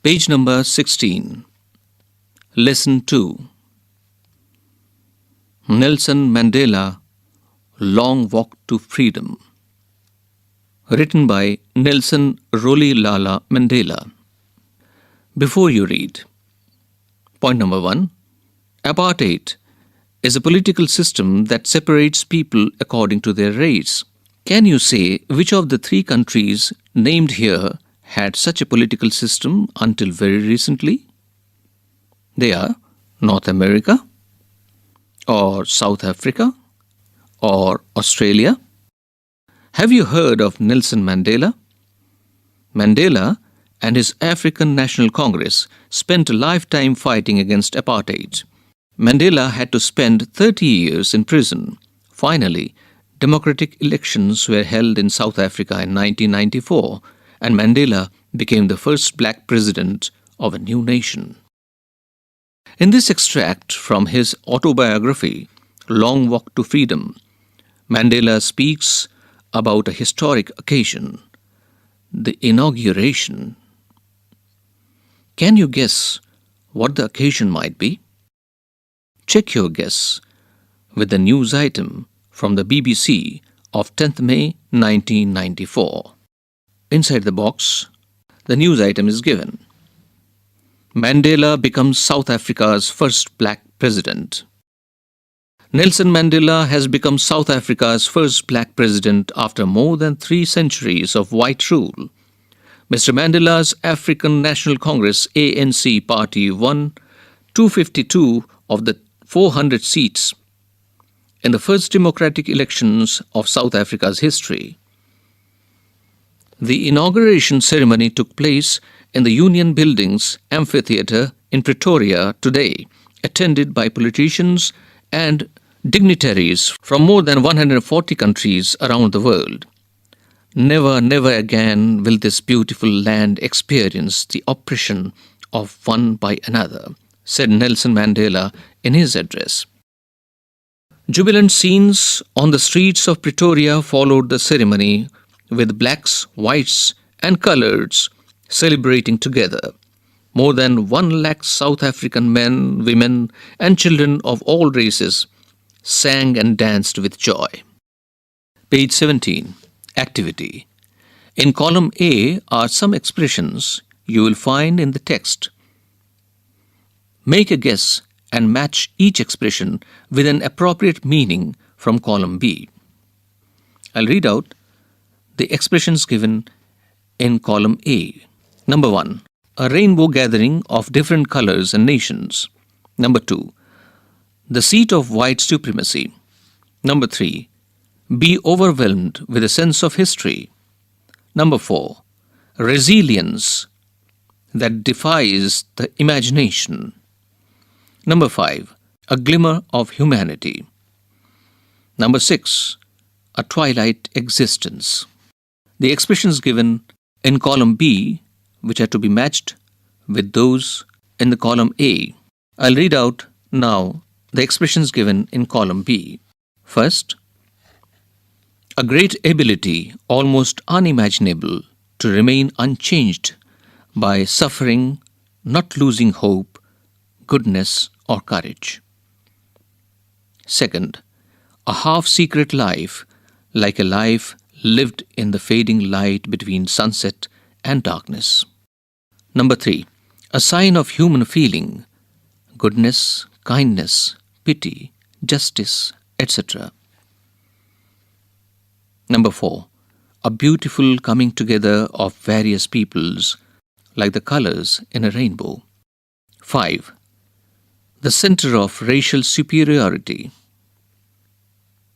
Page number 16. Lesson 2. Nelson Mandela, Long Walk to Freedom. Written by Nelson Rolihlahla Mandela. Before you read. Point number 1. Apartheid is a political system that separates people according to their race. Can you say which of the three countries named here had such a political system until very recently? They are North America, or South Africa, or Australia. Have you heard of Nelson Mandela? Mandela and his African National Congress spent a lifetime fighting against apartheid. Mandela had to spend 30 years in prison. Finally, democratic elections were held in South Africa in 1994, and Mandela became the first black president of a new nation. In this extract from his autobiography, Long Walk to Freedom, Mandela speaks about a historic occasion, the inauguration. Can you guess what the occasion might be? Check your guess with the news item from the BBC of 10th May 1994. Inside the box, the news item is given. Mandela becomes South Africa's first black president. Nelson Mandela has become South Africa's first black president after more than 3 centuries of white rule. Mr. Mandela's African National Congress ANC party won 252 of the 400 seats in the first democratic elections of South Africa's history. The inauguration ceremony took place in the Union Buildings Amphitheatre in Pretoria today, attended by politicians and dignitaries from more than 140 countries around the world. Never, never again will this beautiful land experience the oppression of one by another, said Nelson Mandela in his address. Jubilant scenes on the streets of Pretoria followed the ceremony, with blacks, whites, and coloureds celebrating together. More than 1 lakh South African men, women, and children of all races sang and danced with joy. Page 17. Activity. In column A are some expressions you will find in the text. Make a guess and match each expression with an appropriate meaning from column B. I'll read out the expressions given in column A. Number 1. A rainbow gathering of different colors and nations. Number 2. The seat of white supremacy. Number 3. Be overwhelmed with a sense of history. Number 4. Resilience that defies the imagination. Number 5. A glimmer of humanity. Number 6. A twilight existence. The expressions given in column B, which are to be matched with those in the column A. I'll read out now the expressions given in column B. First, a great ability, almost unimaginable, to remain unchanged by suffering, not losing hope, goodness, or courage. Second, a half-secret life, like a life lived in the fading light between sunset and darkness. Number 3, a sign of human feeling, goodness, kindness, pity, justice, etc. Number 4, a beautiful coming together of various peoples, like the colors in a rainbow. 5, the center of racial superiority.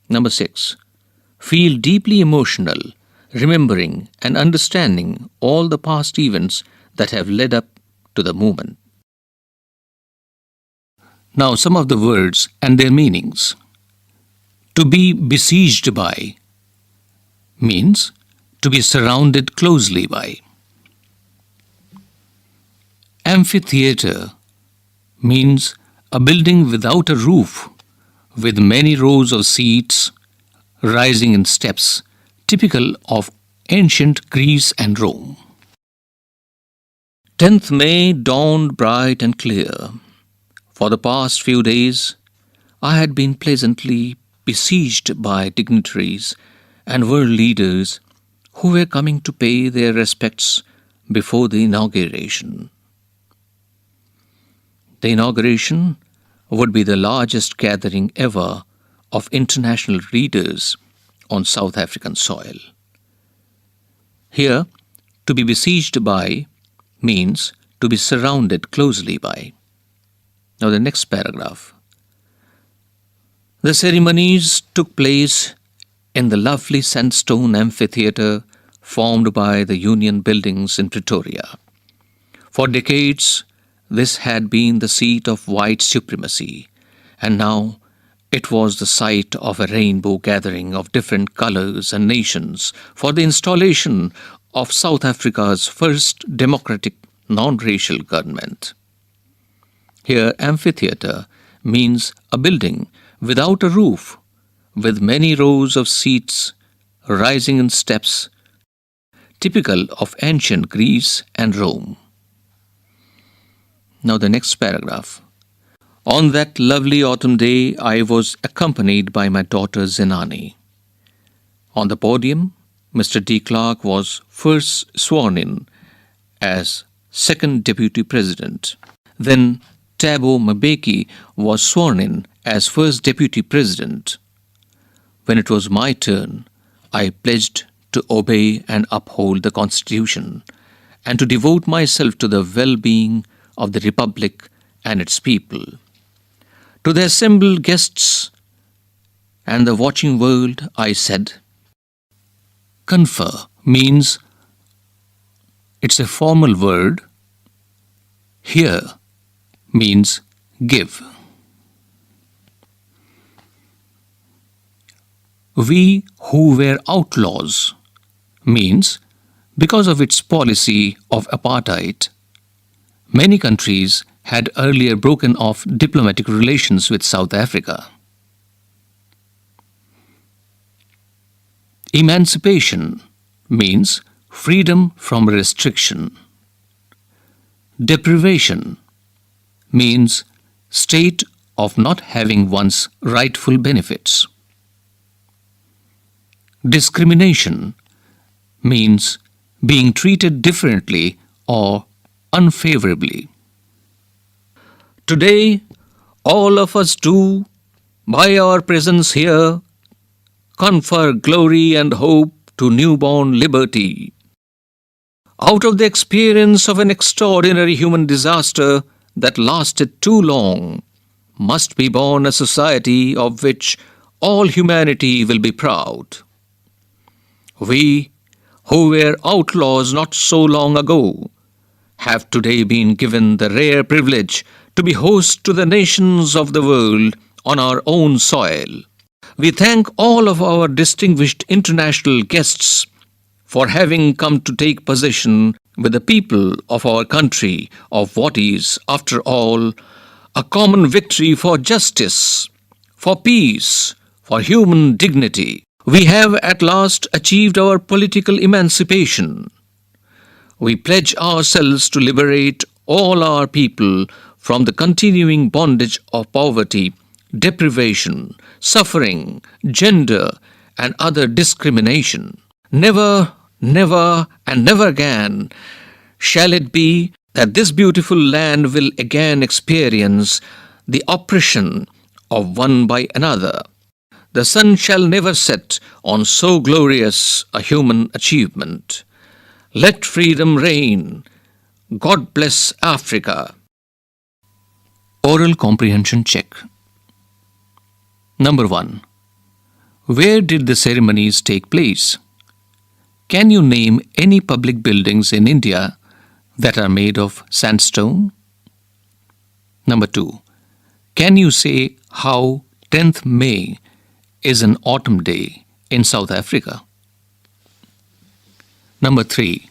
Number 6, feel deeply emotional, remembering and understanding all the past events that have led up to the movement. Now some of the words and their meanings. To be besieged by means to be surrounded closely by. Amphitheatre means a building without a roof, with many rows of seats rising in steps, typical of ancient Greece and Rome. 10th May dawned bright and clear. For the past few days, I had been pleasantly besieged by dignitaries and world leaders who were coming to pay their respects before the inauguration. The inauguration would be the largest gathering ever of international leaders on South African soil. Here, to be besieged by means to be surrounded closely by. Now, the next paragraph. The ceremonies took place in the lovely sandstone amphitheatre formed by the Union buildings in Pretoria. For decades, this had been the seat of white supremacy, and now it was the site of a rainbow gathering of different colours and nations for the installation of South Africa's first democratic non-racial government. Here, amphitheatre means a building without a roof, with many rows of seats rising in steps, typical of ancient Greece and Rome. Now the next paragraph. On that lovely autumn day, I was accompanied by my daughter Zenani. On the podium, Mr. de Klerk was first sworn in as second deputy president. Then Thabo Mbeki was sworn in as first deputy president. When it was my turn, I pledged to obey and uphold the Constitution and to devote myself to the well-being of the Republic and its people. To the assembled guests and the watching world, I said, confer means it's a formal word. Here means give. We who were outlaws means because of its policy of apartheid, many countries had earlier broken off diplomatic relations with South Africa. Emancipation means freedom from restriction. Deprivation means state of not having one's rightful benefits. Discrimination means being treated differently or unfavorably. Today, all of us do, by our presence here, confer glory and hope to newborn liberty. Out of the experience of an extraordinary human disaster that lasted too long, must be born a society of which all humanity will be proud. We, who were outlaws not so long ago, have today been given the rare privilege to be host to the nations of the world on our own soil. We thank all of our distinguished international guests for having come to take possession with the people of our country of what is, after all, a common victory for justice, for peace, for human dignity. We have at last achieved our political emancipation. We pledge ourselves to liberate all our people from the continuing bondage of poverty, deprivation, suffering, gender, and other discrimination. Never, never, and never again shall it be that this beautiful land will again experience the oppression of one by another. The sun shall never set on so glorious a human achievement. Let freedom reign. God bless Africa. Oral comprehension check. Number 1. Where did the ceremonies take place? Can you name any public buildings in India that are made of sandstone? Number 2. Can you say how 10th May is an autumn day in South Africa? Number 3.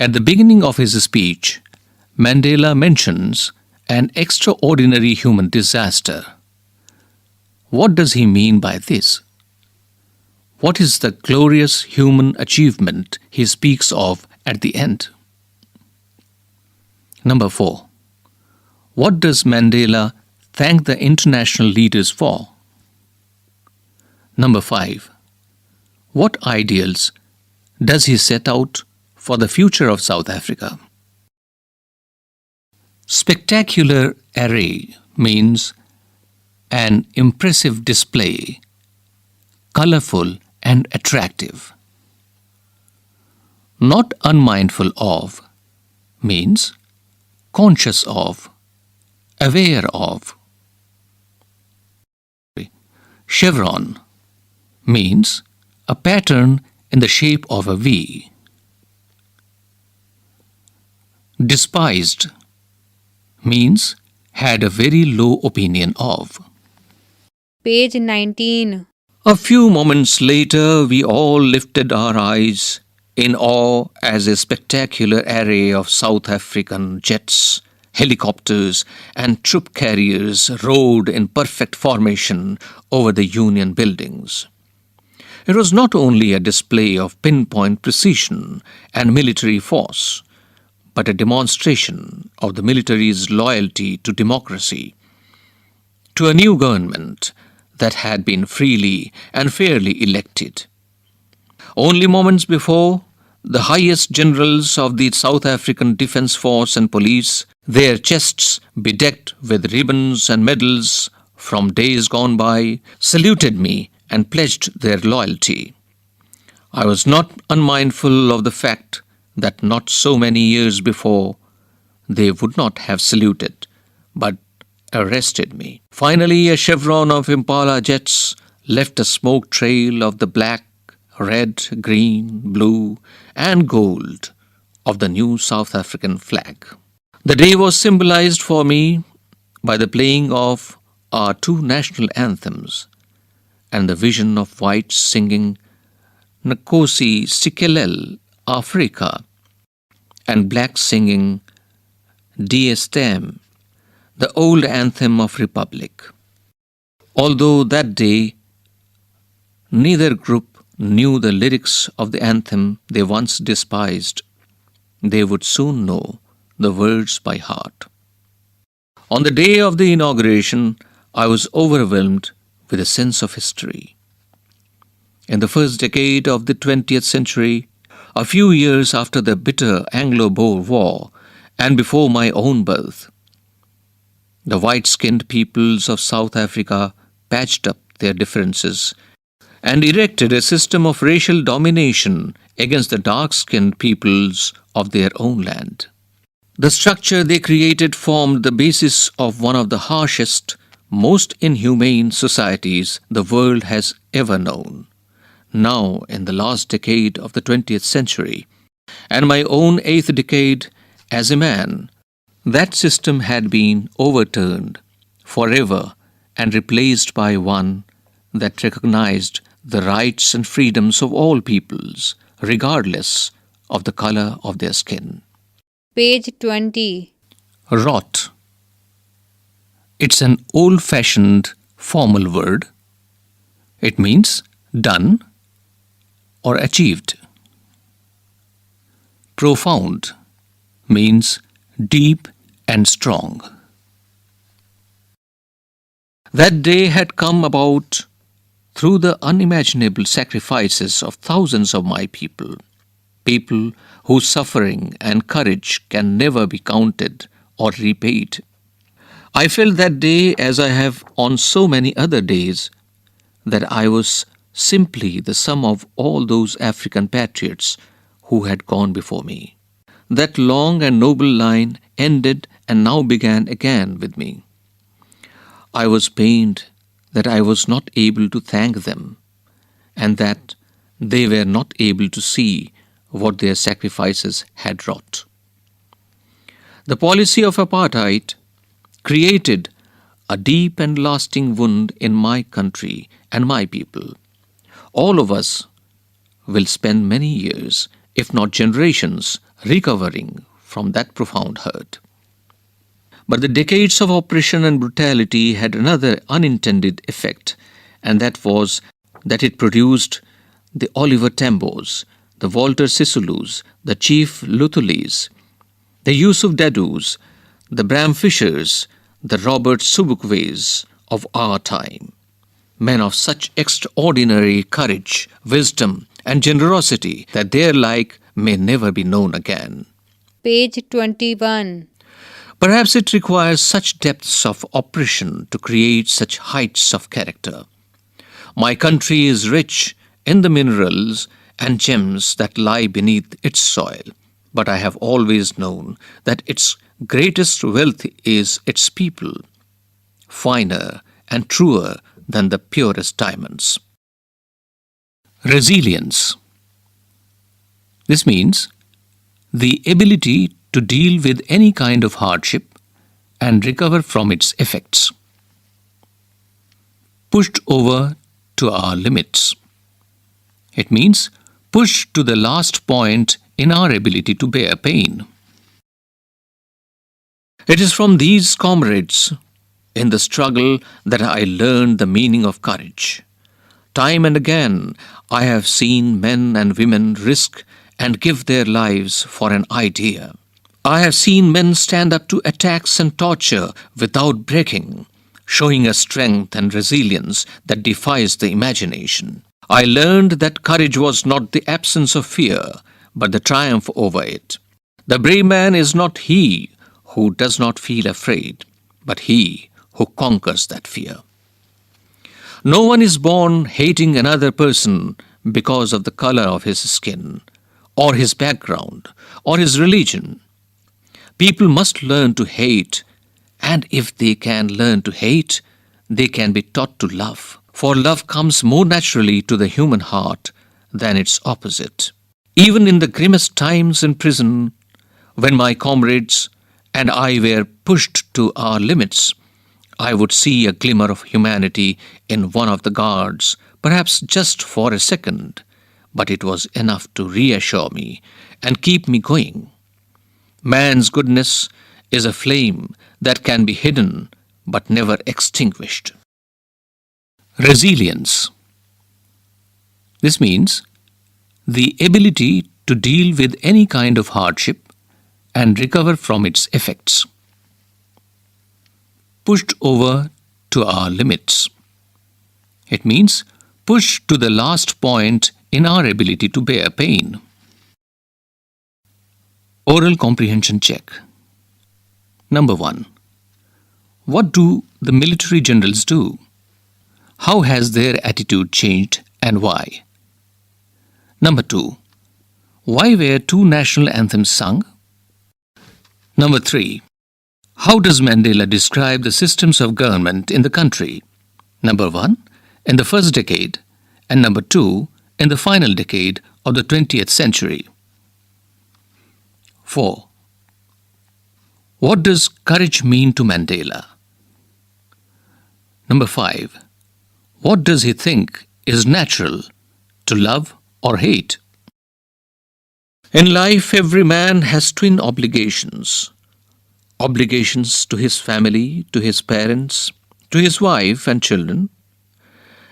At the beginning of his speech, Mandela mentions an extraordinary human disaster. What does he mean by this? What is the glorious human achievement he speaks of at the end? Number 4. What does Mandela thank the international leaders for? Number 5. What ideals does he set out for the future of South Africa? Spectacular array means an impressive display, colorful and attractive. Not unmindful of means conscious of, aware of. Chevron means a pattern in the shape of a V. Despised means had a very low opinion of. Page 19. A few moments later, we all lifted our eyes in awe as a spectacular array of South African jets, helicopters, and troop carriers rode in perfect formation over the Union buildings. It was not only a display of pinpoint precision and military force, but a demonstration of the military's loyalty to democracy, to a new government that had been freely and fairly elected. Only moments before, the highest generals of the South African Defence Force and Police, their chests bedecked with ribbons and medals from days gone by, saluted me and pledged their loyalty. I was not unmindful of the fact that not so many years before they would not have saluted, but arrested me. Finally, a chevron of Impala jets left a smoke trail of the black, red, green, blue, and gold of the new South African flag. The day was symbolized for me by the playing of our two national anthems and the vision of whites singing Nkosi Sikelel Africa and blacks singing Die Stem, the old anthem of Republic. Although that day neither group knew the lyrics of the anthem they once despised, they would soon know the words by heart. On the day of the inauguration, I was overwhelmed with a sense of history. In the first decade of the 20th century, a few years after the bitter Anglo-Boer War and before my own birth, the white-skinned peoples of South Africa patched up their differences and erected a system of racial domination against the dark-skinned peoples of their own land. The structure they created formed the basis of one of the harshest, most inhumane societies the world has ever known. Now, in the last decade of the 20th century, and my own 8th decade as a man, that system had been overturned forever and replaced by one that recognized the rights and freedoms of all peoples, regardless of the color of their skin. Page 20. Rot. It's an old-fashioned formal word. It means done or achieved. Profound means deep and strong. That day had come about through the unimaginable sacrifices of thousands of my people, people whose suffering and courage can never be counted or repaid. I felt that day, as I have on so many other days, that I was simply the sum of all those African patriots who had gone before me. That long and noble line ended and now began again with me. I was pained that I was not able to thank them, and that they were not able to see what their sacrifices had wrought. The policy of apartheid created a deep and lasting wound in my country and my people. All of us will spend many years, if not generations, recovering from that profound hurt. But the decades of oppression and brutality had another unintended effect, and that was that it produced the Oliver Tambos, the Walter Sisulus, the Chief Luthulys, The Yusuf Dadus, the Bram Fishers, the Robert Subukways of our time. Men of such extraordinary courage, wisdom, and generosity that their like may never be known again. Page 21. Perhaps it requires such depths of oppression to create such heights of character. My country is rich in the minerals and gems that lie beneath its soil, but I have always known that its greatest wealth is its people, finer and truer than the purest diamonds. Resilience. This means the ability to deal with any kind of hardship and recover from its effects. Pushed over to our limits. It means pushed to the last point in our ability to bear pain. It is from these comrades in the struggle that I learned the meaning of courage. Time and again, I have seen men and women risk and give their lives for an idea. I have seen men stand up to attacks and torture without breaking, showing a strength and resilience that defies the imagination. I learned that courage was not the absence of fear, but the triumph over it. The brave man is not he who does not feel afraid, but he who conquers that fear. No one is born hating another person because of the color of his skin, or his background, or his religion. People must learn to hate, and if they can learn to hate, they can be taught to love. For love comes more naturally to the human heart than its opposite. Even in the grimmest times in prison, when my comrades and I were pushed to our limits, I would see a glimmer of humanity in one of the guards, perhaps just for a second, but it was enough to reassure me and keep me going. Man's goodness is a flame that can be hidden but never extinguished. Resilience. This means the ability to deal with any kind of hardship and recover from its effects. Pushed over to our limits. It means pushed to the last point in our ability to bear pain. Oral comprehension check. Number 1. What do the military generals do? How has their attitude changed and why? Number 2. Why were 2 national anthems sung? Number 3. How does Mandela describe the systems of government in the country? Number 1. In the first decade, and number 2. In the final decade of the 20th century. 4. What does courage mean to Mandela? Number 5. What does he think is natural, to love or hate? In life, every man has twin obligations. Obligations to his family, to his parents, to his wife and children.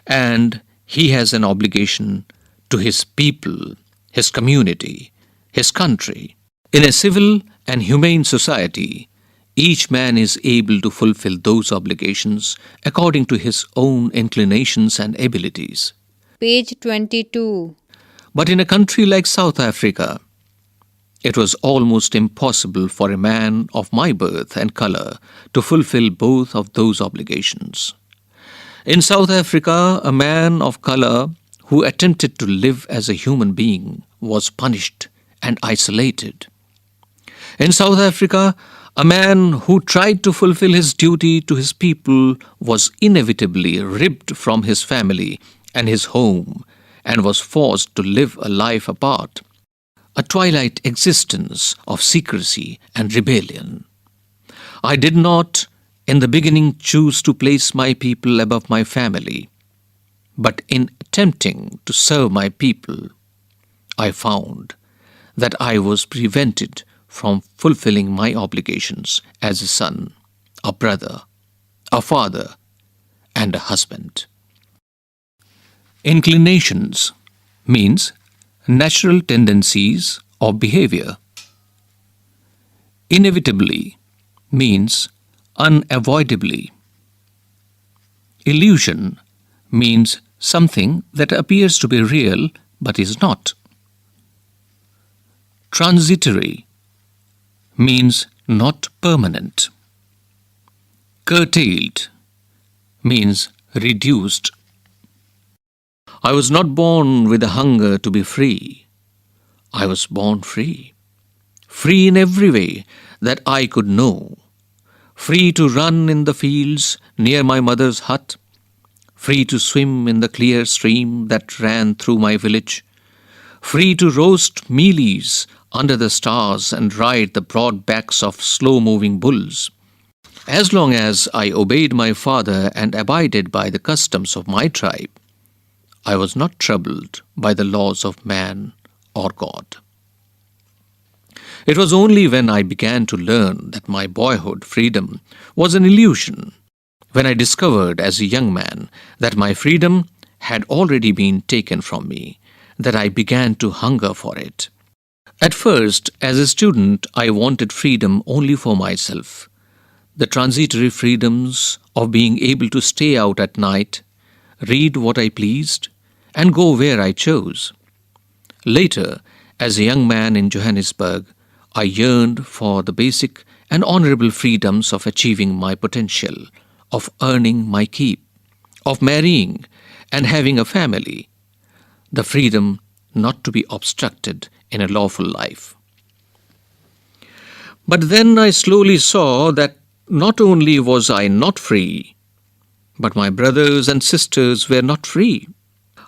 And he has an obligation to his people, his community, his country. In a civil and humane society, each man is able to fulfill those obligations according to his own inclinations and abilities. Page 22. But in a country like South Africa, it was almost impossible for a man of my birth and color to fulfill both of those obligations. In South Africa, a man of color who attempted to live as a human being was punished and isolated. In South Africa, a man who tried to fulfill his duty to his people was inevitably ripped from his family and his home and was forced to live a life apart, a twilight existence of secrecy and rebellion. I did not, in the beginning, choose to place my people above my family, but in attempting to serve my people, I found that I was prevented from fulfilling my obligations as a son, a brother, a father, and a husband. Inclinations means natural tendencies of behavior. Inevitably means unavoidably. Illusion means something that appears to be real but is not. Transitory means not permanent. Curtailed means reduced. I was not born with a hunger to be free. I was born free. Free in every way that I could know. Free to run in the fields near my mother's hut. Free to swim in the clear stream that ran through my village. Free to roast mealies under the stars and ride the broad backs of slow-moving bulls. As long as I obeyed my father and abided by the customs of my tribe, I was not troubled by the laws of man or God. It was only when I began to learn that my boyhood freedom was an illusion, when I discovered as a young man that my freedom had already been taken from me, that I began to hunger for it. At first, as a student, I wanted freedom only for myself. The transitory freedoms of being able to stay out at night, read what I pleased, and go where I chose. Later, as a young man in Johannesburg, I yearned for the basic and honorable freedoms of achieving my potential, of earning my keep, of marrying and having a family, the freedom not to be obstructed in a lawful life. But then I slowly saw that not only was I not free, but my brothers and sisters were not free.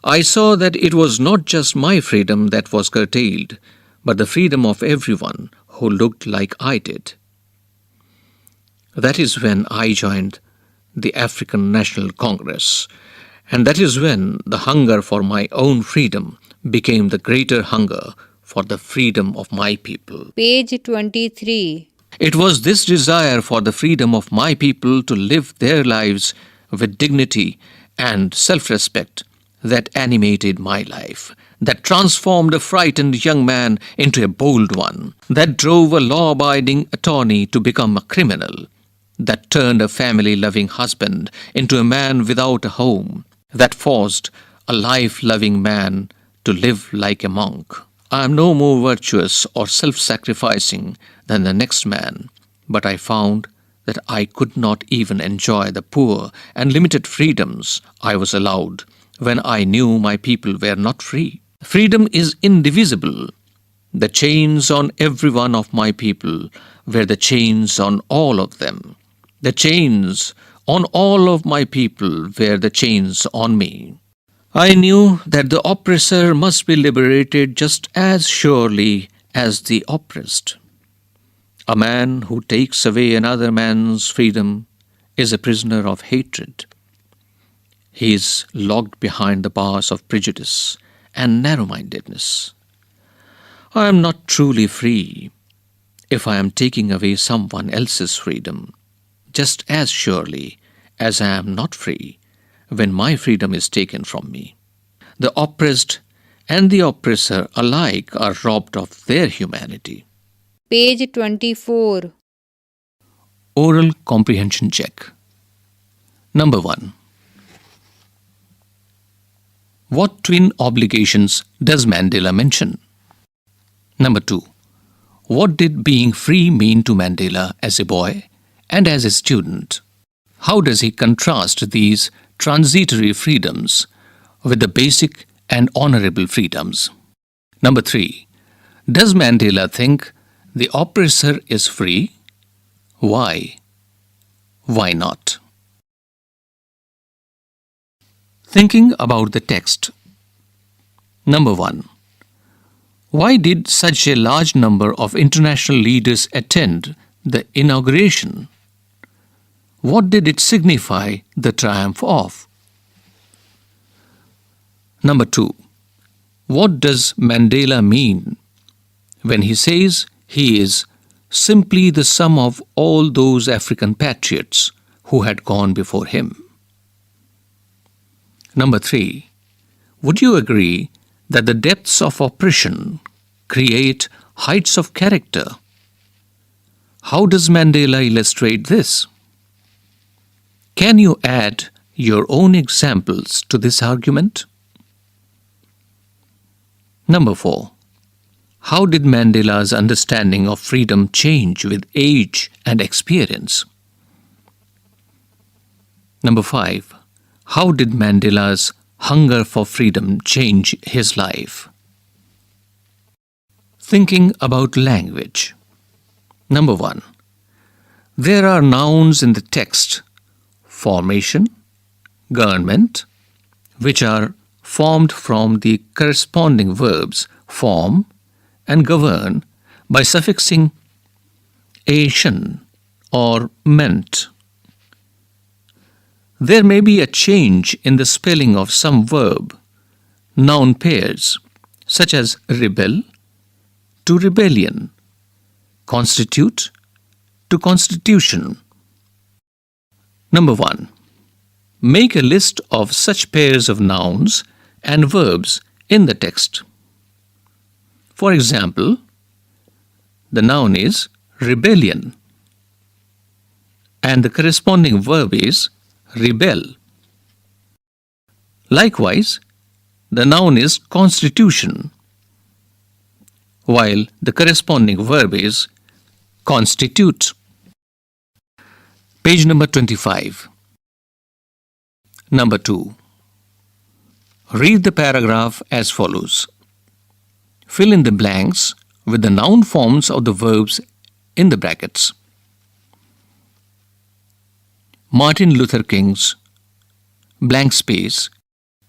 I saw that it was not just my freedom that was curtailed, but the freedom of everyone who looked like I did. That is when I joined the African National Congress, and that is when the hunger for my own freedom became the greater hunger for the freedom of my people. Page 23. It was this desire for the freedom of my people to live their lives with dignity and self-respect that animated my life, that transformed a frightened young man into a bold one, that drove a law-abiding attorney to become a criminal, that turned a family-loving husband into a man without a home, that forced a life-loving man to live like a monk. I am no more virtuous or self-sacrificing than the next man, but I found that I could not even enjoy the poor and limited freedoms I was allowed when I knew my people were not free. Freedom is indivisible. The chains on every one of my people were the chains on all of them. The chains on all of my people were the chains on me. I knew that the oppressor must be liberated just as surely as the oppressed. A man who takes away another man's freedom is a prisoner of hatred. He is locked behind the bars of prejudice and narrow-mindedness. I am not truly free if I am taking away someone else's freedom, just as surely as I am not free when my freedom is taken from me. The oppressed and the oppressor alike are robbed of their humanity. Page 24. Oral comprehension check. Number 1. What twin obligations does Mandela mention? Number 2. What did being free mean to Mandela as a boy and as a student? How does he contrast these transitory freedoms with the basic and honorable freedoms? Number 3. Does Mandela think the oppressor is free? Why? Why not? Thinking about the text. Number 1. Why did such a large number of international leaders attend the inauguration? What did it signify the triumph of? Number 2. What does Mandela mean when he says he is simply the sum of all those African patriots who had gone before him? Number 3. Would you agree that the depths of oppression create heights of character? How does Mandela illustrate this? Can you add your own examples to this argument? Number 4. How did Mandela's understanding of freedom change with age and experience? Number 5. How did Mandela's hunger for freedom change his life? Thinking about language. Number 1. There are nouns in the text: formation, government, which are formed from the corresponding verbs form and govern by suffixing ation or ment. There may be a change in the spelling of some verb, noun pairs, such as rebel to rebellion, constitute to constitution. Number 1. Make a list of such pairs of nouns and verbs in the text. For example, the noun is rebellion and the corresponding verb is rebel. Likewise, the noun is constitution, while the corresponding verb is constitute. Page number 25. Number 2. Read the paragraph as follows. Fill in the blanks with the noun forms of the verbs in the brackets. Martin Luther King's blank space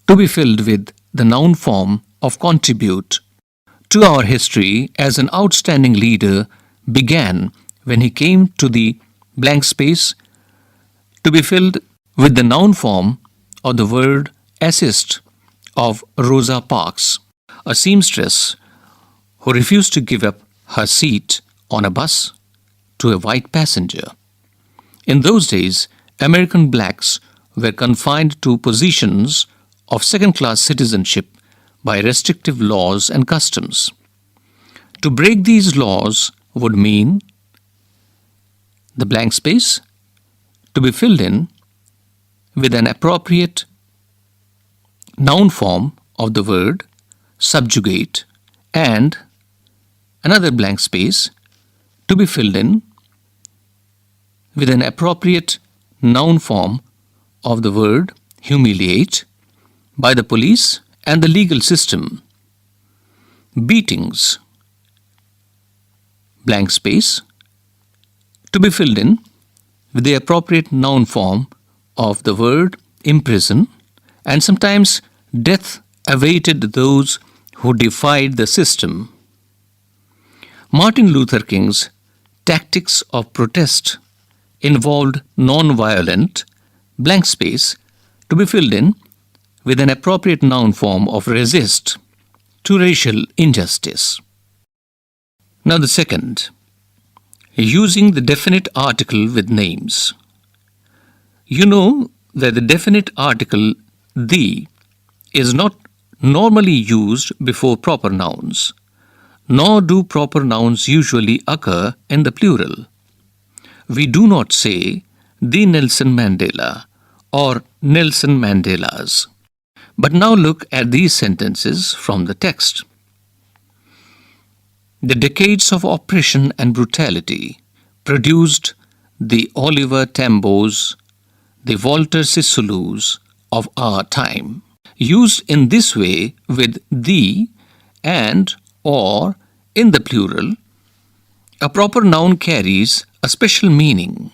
to be filled with the noun form of contribute to our history as an outstanding leader began when he came to the blank space to be filled with the noun form of the word assist of Rosa Parks, a seamstress who refused to give up her seat on a bus to a white passenger. In those days, American blacks were confined to positions of second-class citizenship by restrictive laws and customs. To break these laws would mean the blank space to be filled in with an appropriate noun form of the word subjugate and another blank space to be filled in with an appropriate noun form of the word humiliate by the police and the legal system. Beatings, blank space, to be filled in with the appropriate noun form of the word imprison, and sometimes death awaited those who defied the system. Martin Luther King's tactics of protest involved non-violent blank space to be filled in with an appropriate noun form of resist to racial injustice. Now the second, using the definite article with names. You know that the definite article the is not normally used before proper nouns, nor do proper nouns usually occur in the plural. We do not say the Nelson Mandela or Nelson Mandelas. But now look at these sentences from the text. The decades of oppression and brutality produced the Oliver Tambos, the Walter Sisulus of our time. Used in this way with the and or in the plural, a proper noun carries a special meaning.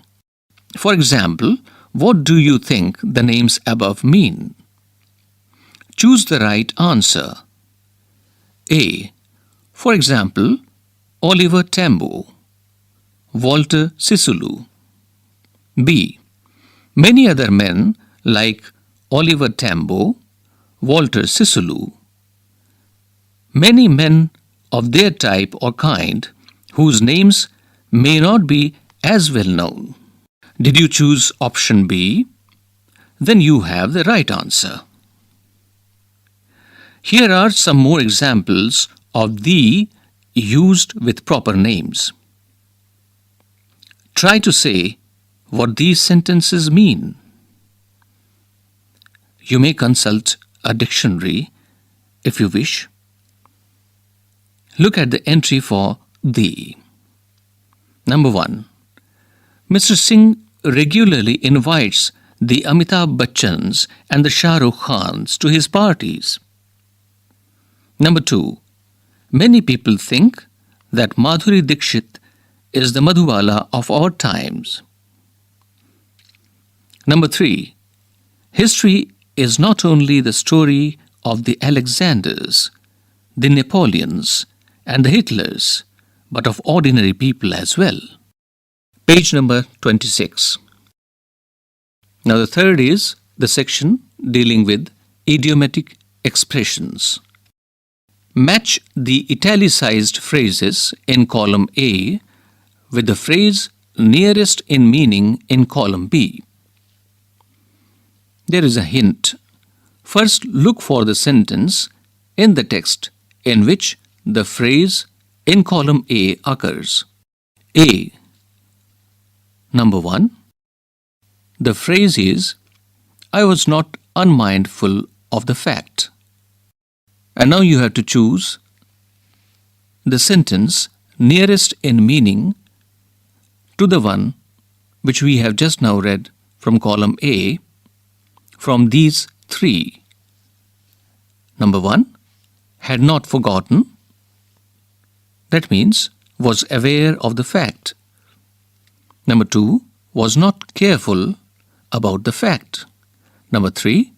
For example, what do you think the names above mean? Choose the right answer. A. For example, Oliver Tambo, Walter Sisulu. B. Many other men like Oliver Tambo, Walter Sisulu. Many men of their type or kind whose names may not be as well known. Did you choose option B? Then you have the right answer. Here are some more examples of the used with proper names. Try to say what these sentences mean. You may consult a dictionary if you wish. Look at the entry for the. Number 1. Mr. Singh regularly invites the Amitabh Bachchans and the Shah Rukh Khans to his parties. Number 2. Many people think that Madhuri Dixit is the Madhubala of our times. Number 3. History is not only the story of the Alexanders, the Napoleons, and the Hitlers, but of ordinary people as well. Page number 26. Now the third is the section dealing with idiomatic expressions. Match the italicized phrases in column A with the phrase nearest in meaning in column B. There is a hint. First, look for the sentence in the text in which the phrase in column A occurs. A. Number 1. The phrase is, I was not unmindful of the fact. And now you have to choose the sentence nearest in meaning to the one which we have just now read from column A from these three. Number 1, had not forgotten. That means was aware of the fact. Number 2, was not careful about the fact. Number 3,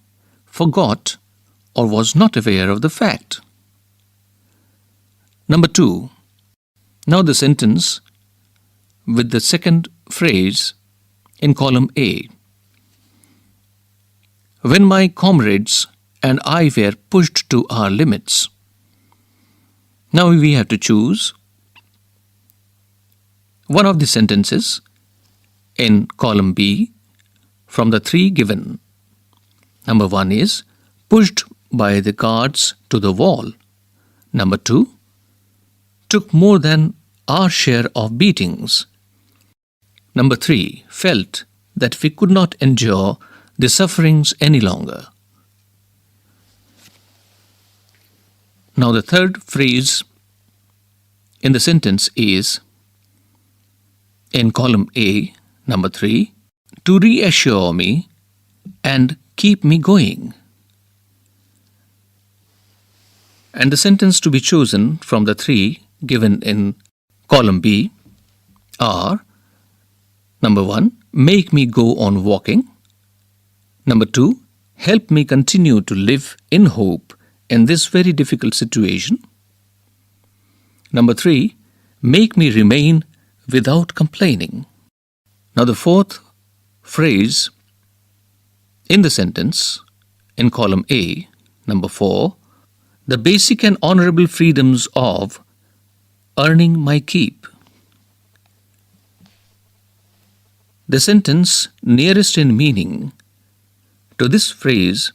forgot or was not aware of the fact. Number 2, now the sentence with the second phrase in column A. When my comrades and I were pushed to our limits. Now we have to choose one of the sentences in column B from the three given. Number 1 is pushed by the guards to the wall. Number 2, took more than our share of beatings. Number 3, felt that we could not endure the sufferings any longer. Now the third phrase in the sentence is in column A, number 3, to reassure me and keep me going. And the sentence to be chosen from the three given in column B are number 1, make me go on walking. Number 2, help me continue to live in hope in this very difficult situation. Number 3, make me remain without complaining. Now the fourth phrase in the sentence in column A, number 4, the basic and honorable freedoms of earning my keep. The sentence nearest in meaning to this phrase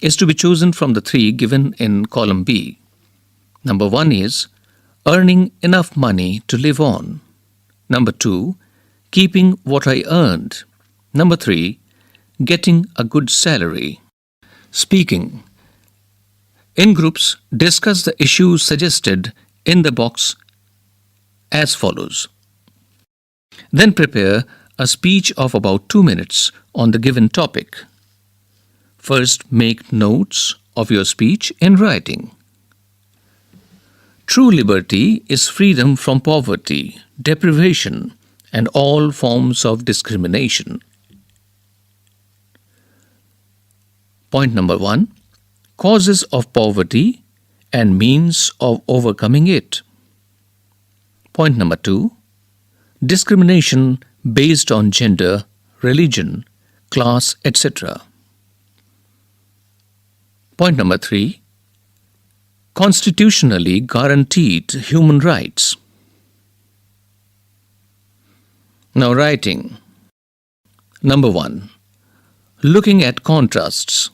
is to be chosen from the three given in column B. Number 1 is earning enough money to live on. Number 2, keeping what I earned. Number 3, getting a good salary. Speaking. In groups, discuss the issues suggested in the box as follows. Then prepare a speech of about 2 minutes on the given topic. First, make notes of your speech in writing. True liberty is freedom from poverty, deprivation, and all forms of discrimination. Point number 1. Causes of poverty and means of overcoming it. Point number 2. Discrimination based on gender, religion, class, etc. Point number 3. Constitutionally guaranteed human rights. Now writing. Number 1. Looking at contrasts.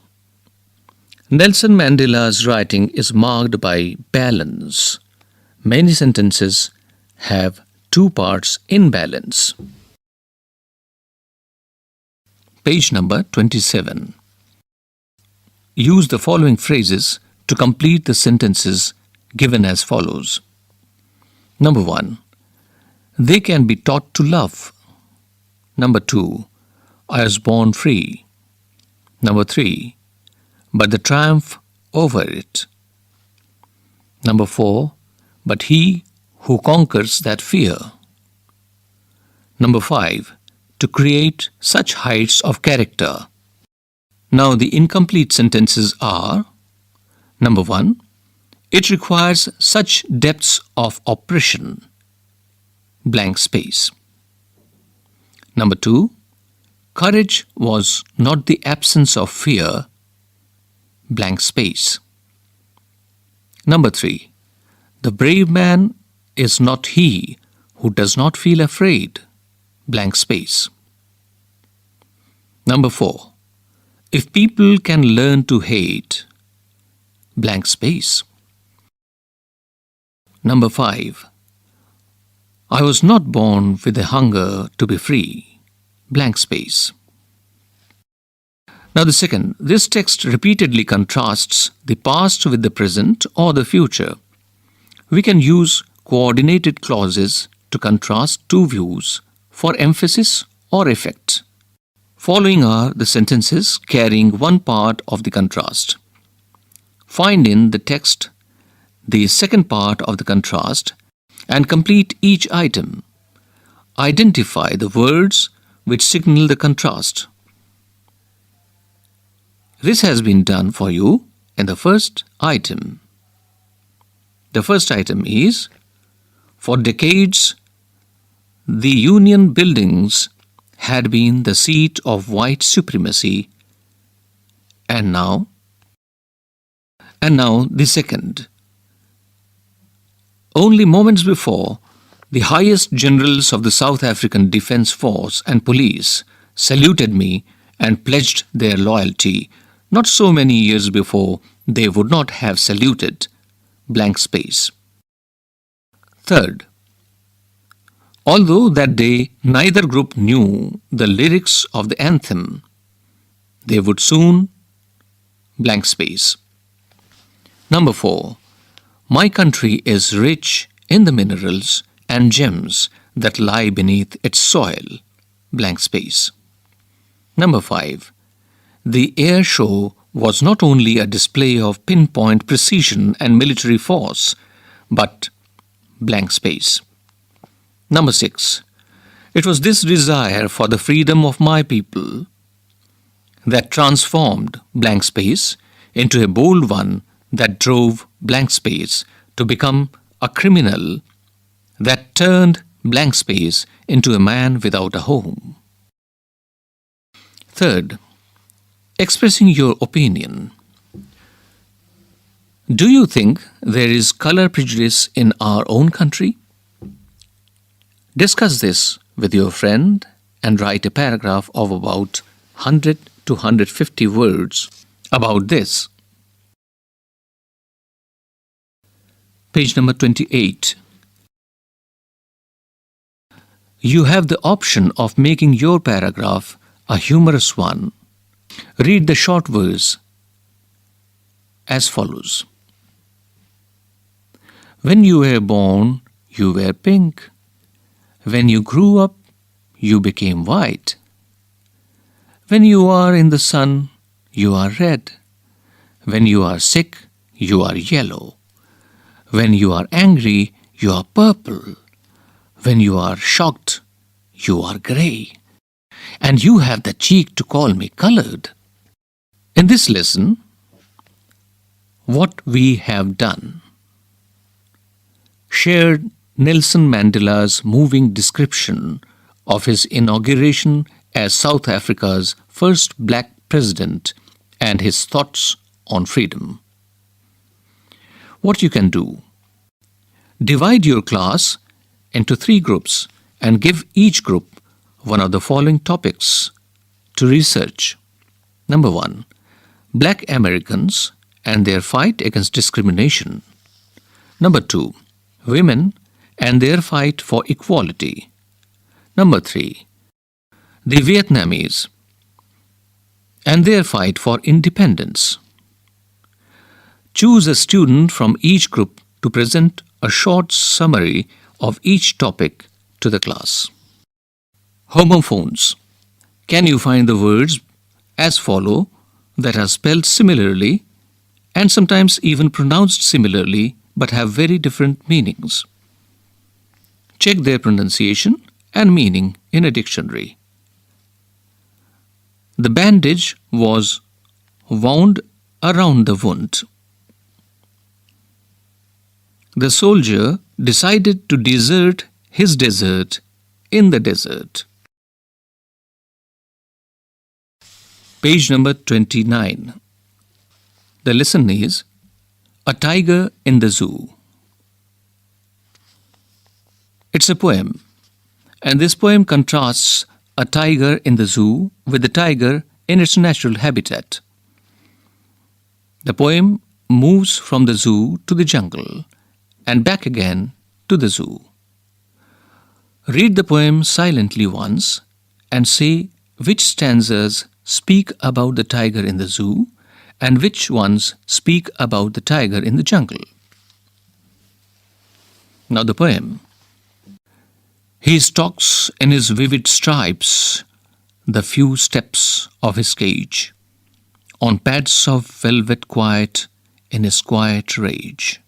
Nelson Mandela's writing is marked by balance. Many sentences have two parts in balance. Page number 27. Use the following phrases to complete the sentences given as follows. Number 1. They can be taught to love. Number 2. I was born free. Number 3. But the triumph over it. Number 4. But he who conquers that fear. Number 5. To create such heights of character. Now the incomplete sentences are: Number 1. It requires such depths of oppression. Blank space. Number 2. Courage was not the absence of fear. Blank space. Number 3. The brave man is not he who does not feel afraid. Blank space. Number 4. If people can learn to hate. Blank space. Number 5. I was not born with a hunger to be free. Blank space. Now the second, this text repeatedly contrasts the past with the present or the future. We can use coordinated clauses to contrast two views for emphasis or effect. Following are the sentences carrying one part of the contrast. Find in the text the second part of the contrast and complete each item. Identify the words which signal the contrast. This has been done for you in the first item. The first item is: for decades, the Union buildings had been the seat of white supremacy, and now the second. Only moments before, the highest generals of the South African Defence Force and Police saluted me and pledged their loyalty. Not so many years before, they would not have saluted. Blank space. Third, although that day neither group knew the lyrics of the anthem, they would soon. Blank space. Number 4. My country is rich in the minerals and gems that lie beneath its soil. Blank space. Number 5. The air show was not only a display of pinpoint precision and military force, but. Blank space. Number 6. It was this desire for the freedom of my people that transformed. Blank space into a bold one that drove. Blank space to become a criminal that turned. Blank space into a man without a home. Third, expressing your opinion. Do you think there is color prejudice in our own country? Discuss this with your friend and write a paragraph of about 100 to 150 words about this. Page number 28. You have the option of making your paragraph a humorous one. Read the short verse as follows. When you were born, you were pink. When you grew up, you became white. When you are in the sun, you are red. When you are sick, you are yellow. When you are angry, you are purple. When you are shocked, you are grey. And you have the cheek to call me colored. In this lesson, what we have done: shared Nelson Mandela's moving description of his inauguration as South Africa's first black president and his thoughts on freedom. What you can do: divide your class into 3 groups and give each group one of the following topics to research. Number 1. Black Americans and their fight against discrimination. Number 2. Women and their fight for equality. Number 3. The Vietnamese and their fight for independence. Choose a student from each group to present a short summary of each topic to the class. Homophones. Can you find the words as follow that are spelled similarly and sometimes even pronounced similarly but have very different meanings? Check their pronunciation and meaning in a dictionary. The bandage was wound around the wound. The soldier decided to desert his desert in the desert. Page number 29. The lesson is A Tiger in the Zoo. It's a poem, and this poem contrasts a tiger in the zoo with the tiger in its natural habitat. The poem moves from the zoo to the jungle and back again to the zoo. Read the poem silently once and say which stanzas speak about the tiger in the zoo and which ones speak about the tiger in the jungle. Now the poem. He stalks in his vivid stripes the few steps of his cage, on pads of velvet quiet in his quiet rage.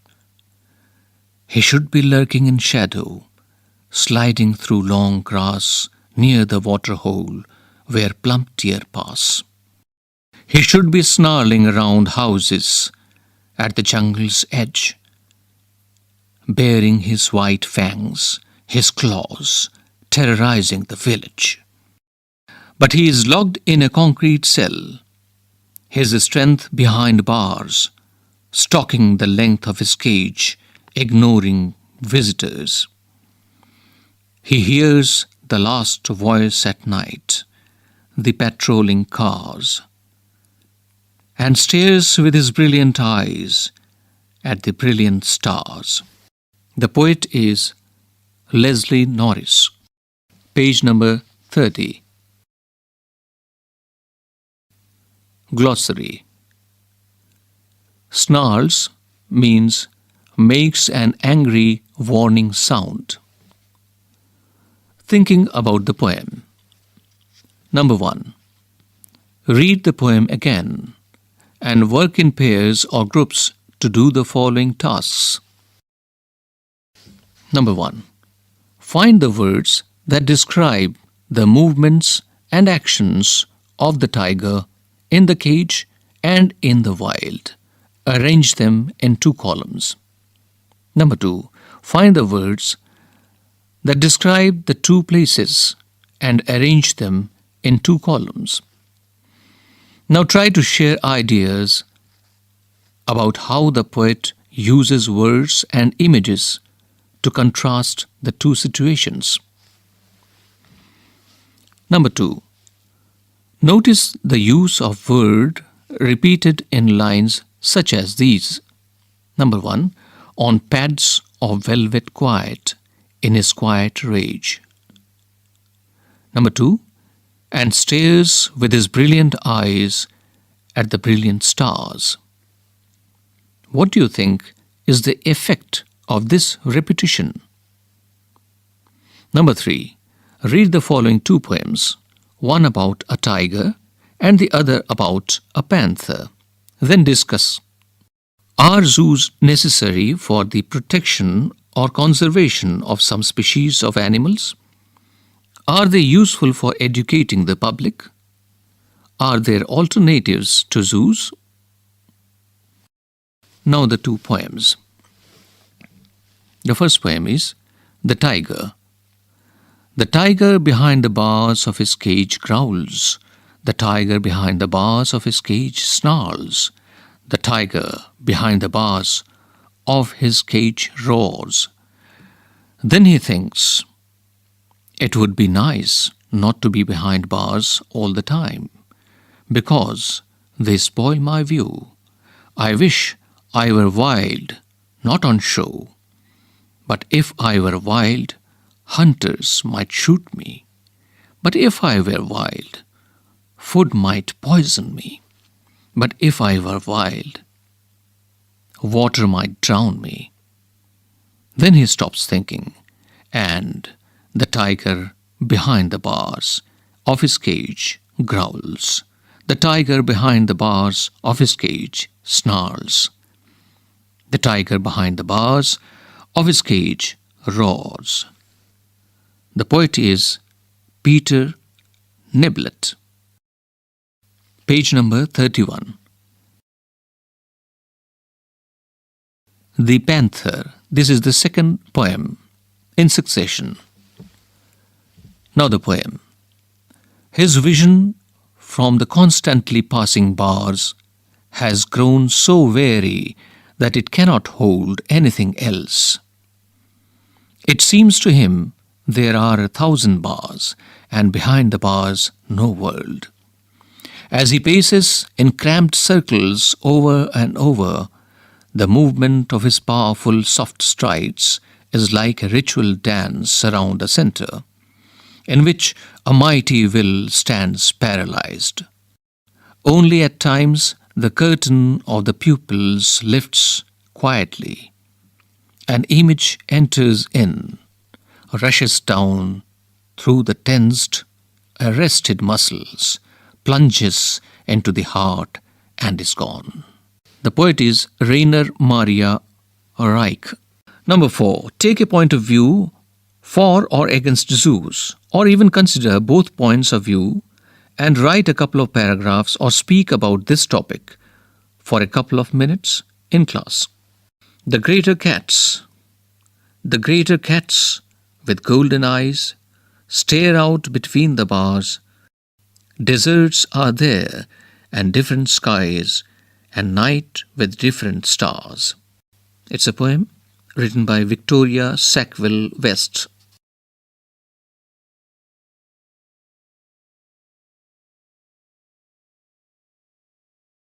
He should be lurking in shadow, sliding through long grass near the water hole where plump deer pass. He should be snarling around houses at the jungle's edge, baring his white fangs, his claws, terrorizing the village. But he is locked in a concrete cell, his strength behind bars, stalking the length of his cage, ignoring visitors. He hears the last voice at night, the patrolling cars, and stares with his brilliant eyes at the brilliant stars. The poet is Leslie Norris. Page number 30. Glossary. Snarls means makes an angry warning sound. Thinking about the poem. Number 1. Read the poem again and work in pairs or groups to do the following tasks. Number 1. Find the words that describe the movements and actions of the tiger in the cage and in the wild. Arrange them in 2 columns. Number 2. Find the words that describe the 2 places and arrange them in 2 columns. Now try to share ideas about how the poet uses words and images to contrast the 2 situations. Number 2. Notice the use of word repeated in lines such as these. Number 1. On pads of velvet quiet in his quiet rage. Number 2. And stares with his brilliant eyes at the brilliant stars. What do you think is the effect of this repetition? Number 3. Read the following 2 poems, one about a tiger and the other about a panther. Then discuss. Are zoos necessary for the protection or conservation of some species of animals? Are they useful for educating the public? Are there alternatives to zoos? Now the 2 poems. The first poem is The Tiger. The tiger behind the bars of his cage growls. The tiger behind the bars of his cage snarls. The tiger behind the bars of his cage roars. Then he thinks, it would be nice not to be behind bars all the time, because they spoil my view. I wish I were wild, not on show, But if I were wild, hunters might shoot me. But if I were wild, food might poison me. But if I were wild, water might drown me. Then he stops thinking, and the tiger behind the bars of his cage growls. The tiger behind the bars of his cage snarls. The tiger behind the bars of his cage roars. The poet is Peter Niblet. Page number 31. The Panther. This is the second poem in succession. Now the poem. His vision from the constantly passing bars has grown so weary that it cannot hold anything else. It seems to him there are 1,000 bars, and behind the bars no world. As he paces in cramped circles over and over, the movement of his powerful soft strides is like a ritual dance around the center, in which a mighty will stands paralyzed. Only at times the curtain of the pupils lifts quietly. An image enters in, rushes down through the tensed, arrested muscles, plunges into the heart, and is gone. The poet is Rainer Maria Reich. Number 4. Take a point of view for or against zoos, or even consider both points of view and write a couple of paragraphs or speak about this topic for a couple of minutes in class. The greater cats with golden eyes stare out between the bars. Deserts are there and different skies, and night with different stars. It's a poem written by Victoria Sackville West.